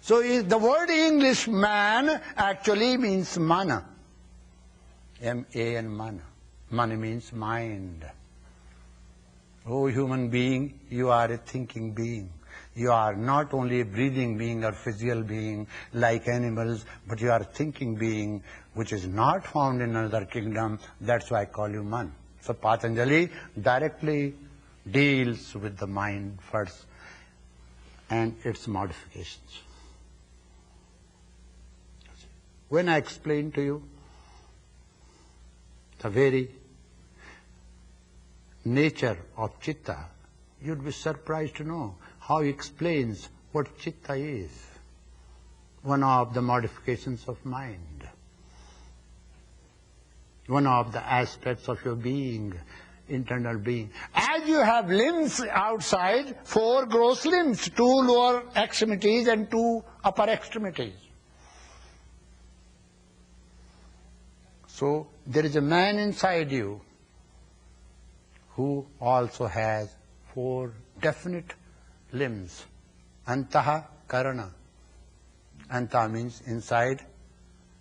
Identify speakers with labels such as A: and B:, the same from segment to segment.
A: So the word English man actually means mana. M-A-N, mana. Mana means mind. Oh human being, you are a thinking being. You are not only a breathing being or physical being like animals, but you are a thinking being which is not found in another kingdom. That's why I call you man. So Patanjali directly deals with the mind first and its modifications. When I explain to you the very nature of Chitta, you'd be surprised to know how he explains what Chitta is, one of the modifications of mind, one of the aspects of your being, internal being. As you have limbs outside, 4 gross limbs, 2 lower extremities and 2 upper extremities. So there is a man inside you who also has 4 definite limbs. Antaha Karana. Anta means inside,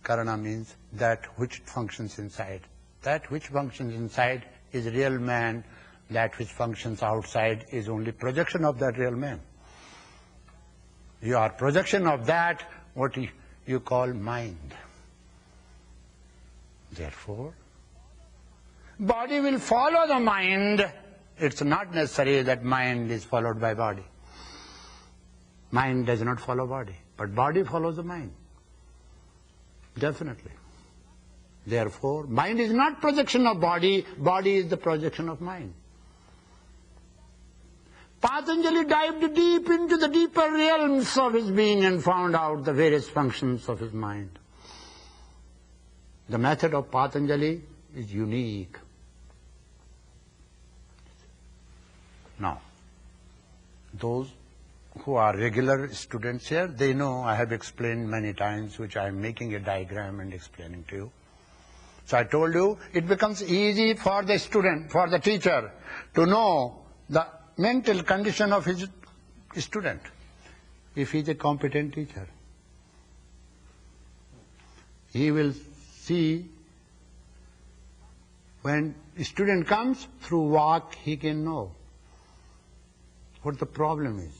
A: Karana means that which functions inside. That which functions inside is real man, that which functions outside is only projection of that real man. You are projection of that, what you call mind. Therefore, body will follow the mind. It's not necessary that mind is followed by body. Mind does not follow body, but body follows the mind. Definitely. Therefore, mind is not projection of body, body is the projection of mind. Patanjali dived deep into the deeper realms of his being and found out the various functions of his mind. The method of Patanjali is unique. Now, those who are regular students here, they know I have explained many times, which I am making a diagram and explaining to you. So I told you, it becomes easy for the student, for the teacher, to know the mental condition of his student, if he is a competent teacher. He will see when a student comes through walk, he can know what the problem is.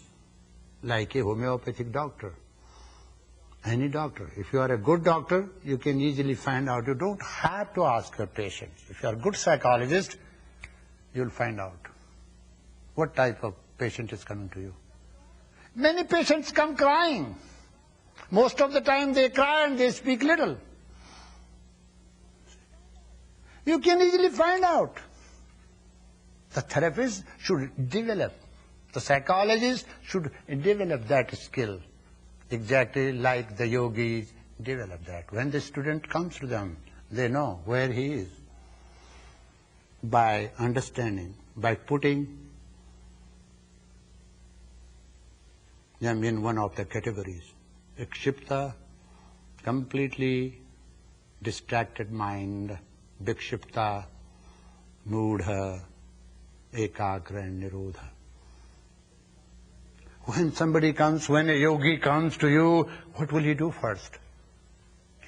A: Like a homeopathic doctor, any doctor. If you are a good doctor, you can easily find out. You don't have to ask your patients. If you are a good psychologist, you'll find out what type of patient is coming to you. Many patients come crying. Most of the time they cry and they speak little. You can easily find out. The therapist should develop, the psychologist should develop that skill, exactly like the yogis develop that. When the student comes to them, they know where he is. By understanding, by putting them in one of the categories. Ikshipta, completely distracted mind. Vikshipta, Moodha, Ekagra and Nirodha. When somebody comes, when a yogi comes to you, what will he do first?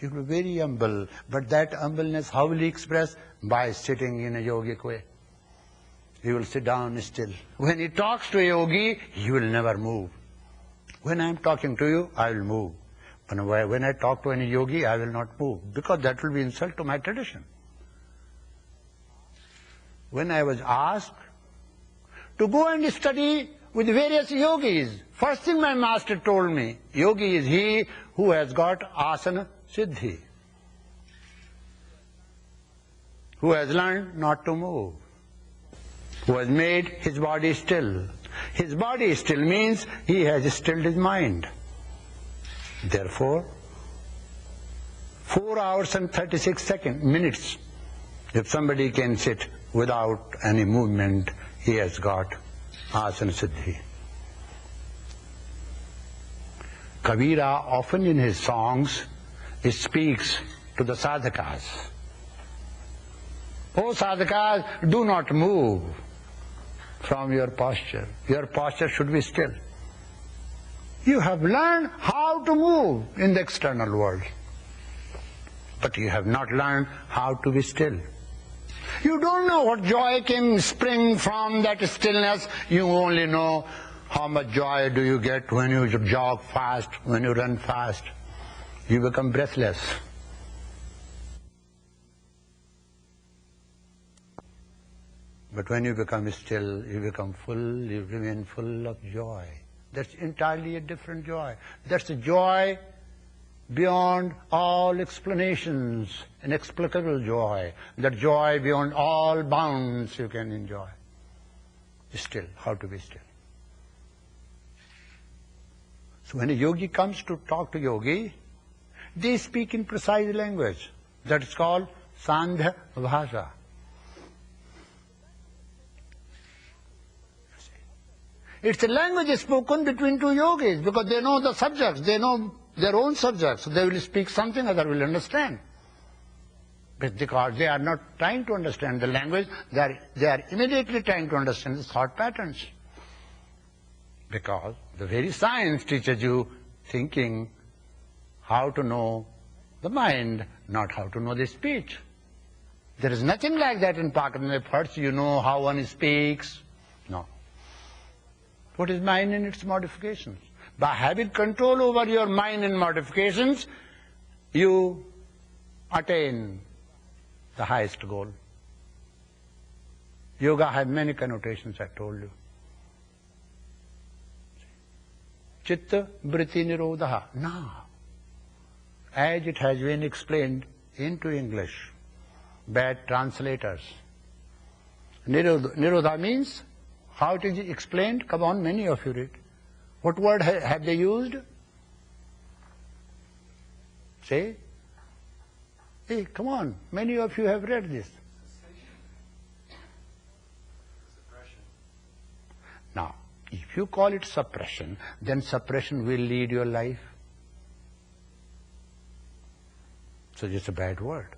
A: He will be very humble. But that humbleness, how will he express? By sitting in a yogic way. He will sit down still. When he talks to a yogi, he will never move. When I am talking to you, I will move. But when I talk to any yogi, I will not move, because that will be insult to my tradition. When I was asked to go and study with various yogis, first thing my master told me, yogi is he who has got asana siddhi, who has learned not to move, who has made his body still. His body still means he has stilled his mind. Therefore, 4 hours and 36 minutes, if somebody can sit without any movement, he has got asana siddhi. Kabira often in his songs speaks to the sadhakas. Oh sadhakas, do not move from your posture. Your posture should be still. You have learned how to move in the external world, but you have not learned how to be still. You don't know what joy can spring from that stillness. You only know how much joy do you get when you jog fast, when you run fast. You become breathless. But when you become still, you become full, you remain full of joy. That's entirely a different joy. That's a joy beyond all explanations, inexplicable joy. That joy beyond all bounds you can enjoy. Still, how to be still. So when a yogi comes to talk to yogi, they speak in precise language. That is called Sandhya Bhasha. It's a language spoken between two yogis because they know the subjects, they know their own subjects. They will speak something, other will understand. But because they are not trying to understand the language, they are immediately trying to understand the thought patterns. Because the very science teaches you thinking, how to know the mind, not how to know the speech. There is nothing like that in Pakistan. First you know how one speaks. No. What is mind and its modifications? By having control over your mind and modifications, you attain the highest goal. Yoga has many connotations, I told you. Chitta vritti nirodha. Now, as it has been explained into English, bad translators. Nirodha means, how it is explained? Come on, many of you read. What word have they used? Say? Hey, come on, many of you have read this.
B: Suppression.
A: Now, if you call it suppression, then suppression will lead your life. So it's a bad word.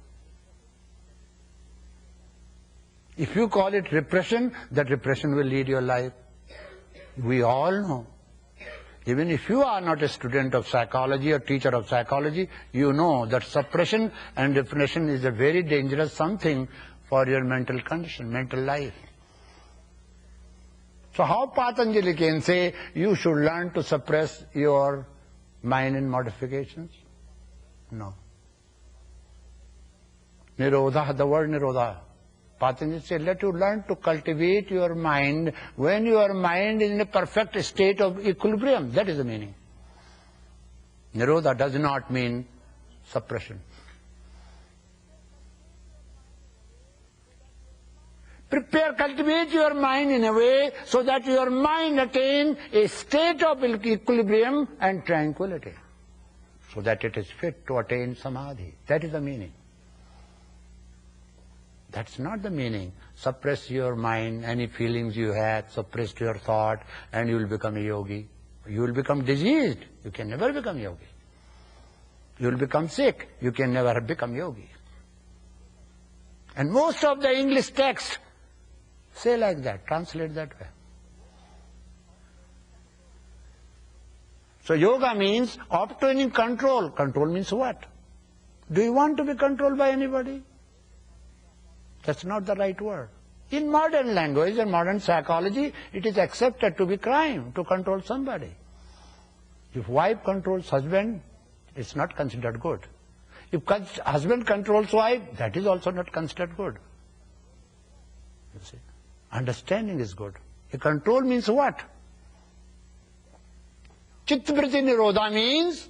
A: If you call it repression, that repression will lead your life. We all know. Even if you are not a student of psychology or teacher of psychology, you know that suppression and repression is a very dangerous something for your mental condition, mental life. So how Patanjali can say you should learn to suppress your mind and modifications? No. Nirodha, the word nirodha. Patanjali said, let you learn to cultivate your mind when your mind is in a perfect state of equilibrium. That is the meaning. Nirodha does not mean suppression. Cultivate your mind in a way so that your mind attain a state of equilibrium and tranquility, so that it is fit to attain samadhi. That is the meaning. That's not the meaning. Suppress your mind, any feelings you had, suppress your thought, and you will become a yogi. You will become diseased. You can never become yogi. You will become sick. You can never become yogi. And most of the English texts say like that, translate that way. So yoga means obtaining control. Control means what? Do you want to be controlled by anybody? That's not the right word. In modern language and modern psychology, it is accepted to be crime to control somebody. If wife controls husband, it's not considered good. If husband controls wife, that is also not considered good. You see, understanding is good. A control means what? Chitta-vritti nirodha means,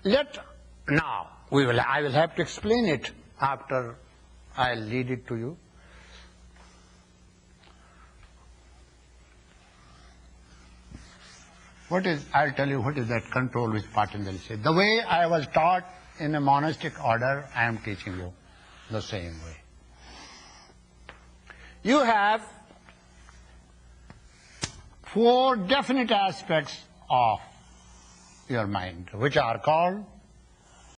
A: I will have to explain it after I'll lead it to you. I'll tell you what is that control which Patanjali said. The way I was taught in a monastic order, I am teaching you the same way. You have 4 definite aspects of your mind, which are called